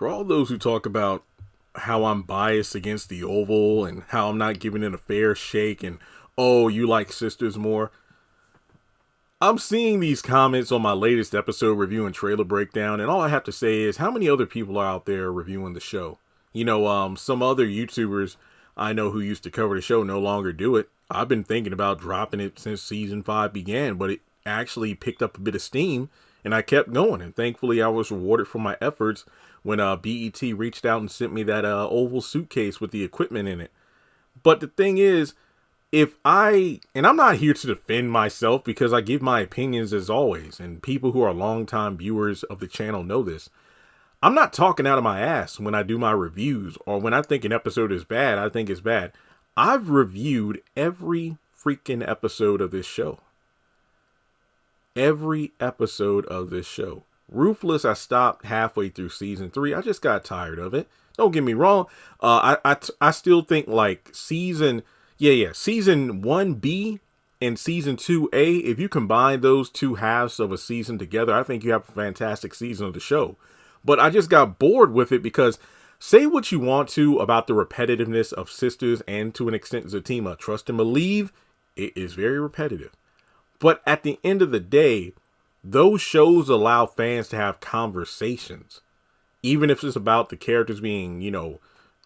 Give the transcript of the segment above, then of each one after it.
For all those who talk about how I'm biased against the Oval and how I'm not giving it a fair shake and, oh, you like sisters more, I'm seeing these comments on my latest episode review and trailer breakdown, and all I have to say is how many other people are out there reviewing the show? Some other YouTubers I know who used to cover the show no longer do it. I've been thinking about dropping it since season 5 began, but it actually picked up a bit of steam, and I kept going, and thankfully I was rewarded for my efforts when BET reached out and sent me that oval suitcase with the equipment in it. But the thing is, and I'm not here to defend myself because I give my opinions as always, and people who are longtime viewers of the channel know this. I'm not talking out of my ass when I do my reviews, or when I think an episode is bad, I think it's bad. I've reviewed every freaking episode of this show. Every episode of this show. Ruthless, I stopped halfway through season 3. I just got tired of it. Don't get me wrong. I still think like season 1B and season 2A, if you combine those two halves of a season together, I think you have a fantastic season of the show. But I just got bored with it because say what you want to about the repetitiveness of Sisters and to an extent Zatima. Trust and Believe, it is very repetitive. But at the end of the day, those shows allow fans to have conversations. Even if it's about the characters being,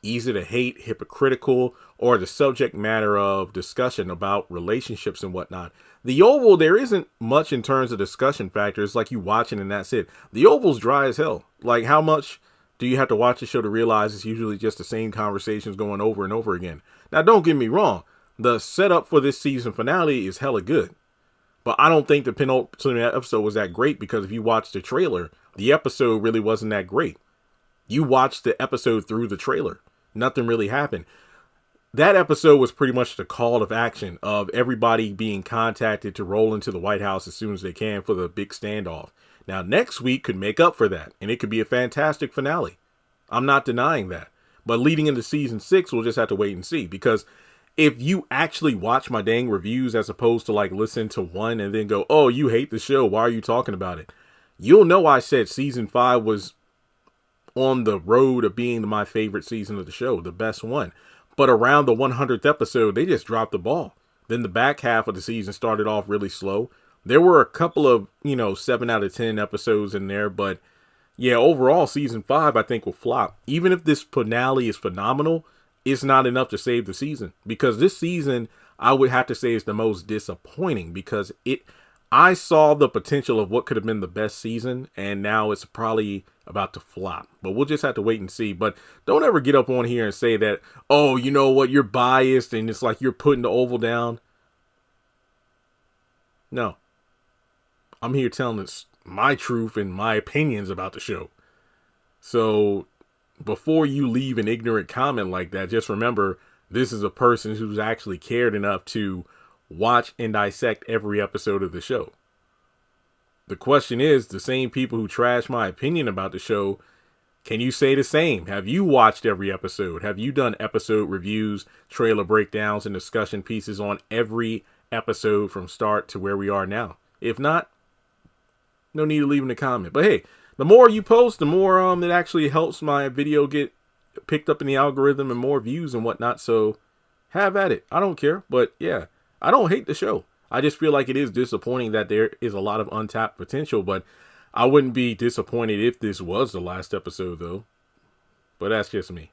easy to hate, hypocritical, or the subject matter of discussion about relationships and whatnot. The Oval, there isn't much in terms of discussion factors, like you watching and that's it. The Oval's dry as hell. Like, how much do you have to watch the show to realize it's usually just the same conversations going over and over again? Now, don't get me wrong. The setup for this season finale is hella good. But I don't think the penultimate episode was that great because if you watch the trailer, the episode really wasn't that great. You watched the episode through the trailer. Nothing really happened. That episode was pretty much the call of action of everybody being contacted to roll into the White House as soon as they can for the big standoff. Now, next week could make up for that, and it could be a fantastic finale. I'm not denying that. But leading into season 6, we'll just have to wait and see. Because if you actually watch my dang reviews as opposed to like listen to one and then go, oh, you hate the show, why are you talking about it? You'll know I said season 5 was on the road of being my favorite season of the show, the best one. But around the 100th episode, they just dropped the ball. Then the back half of the season started off really slow. There were a couple of, 7 out of 10 episodes in there. But yeah, overall, season 5, I think will flop. Even if this finale is phenomenal, it's not enough to save the season. Because this season, I would have to say is the most disappointing. Because I saw the potential of what could have been the best season. And now it's probably about to flop. But we'll just have to wait and see. But don't ever get up on here and say that, oh, you know what, you're biased and it's like you're putting the Oval down. No. I'm here telling this my truth and my opinions about the show. So before you leave an ignorant comment like that, just remember this is a person who's actually cared enough to watch and dissect every episode of the show. The question is, the same people who trash my opinion about the show, can you say the same? Have you watched every episode? Have you done episode reviews, trailer breakdowns, and discussion pieces on every episode from start to where we are now? If not, no need to leave in a comment. But hey, the more you post, the more it actually helps my video get picked up in the algorithm and more views and whatnot. So have at it. I don't care. But yeah, I don't hate the show. I just feel like it is disappointing that there is a lot of untapped potential, but I wouldn't be disappointed if this was the last episode, though. But that's just me.